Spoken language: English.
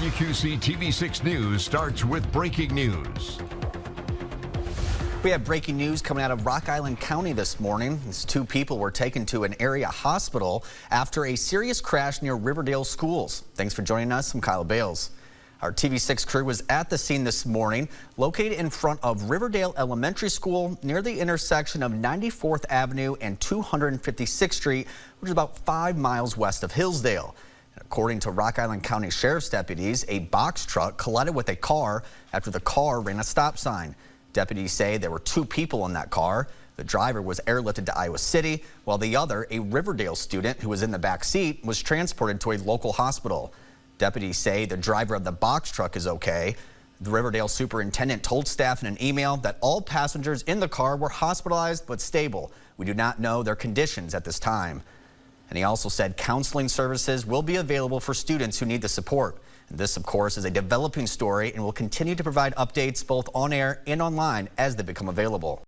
WQC TV6 News starts with breaking news. We have breaking news coming out of Rock Island County this morning. These two people were taken to an area hospital after a serious crash near Riverdale schools. Thanks for joining us. I'm Kyle Bales. Our TV6 crew was at the scene this morning, located in front of Riverdale Elementary School near the intersection of 94th Avenue and 256th Street, which is about 5 miles west of Hillsdale. According to Rock Island County Sheriff's deputies, a box truck collided with a car after the car ran a stop sign. Deputies say there were two people in that car. The driver was airlifted to Iowa City, while the other, a Riverdale student who was in the back seat, was transported to a local hospital. Deputies say the driver of the box truck is okay. The Riverdale superintendent told staff in an email that all passengers in the car were hospitalized but stable. We do not know their conditions at this time. And he also said counseling services will be available for students who need the support. And this, of course, is a developing story and will continue to provide updates both on air and online as they become available.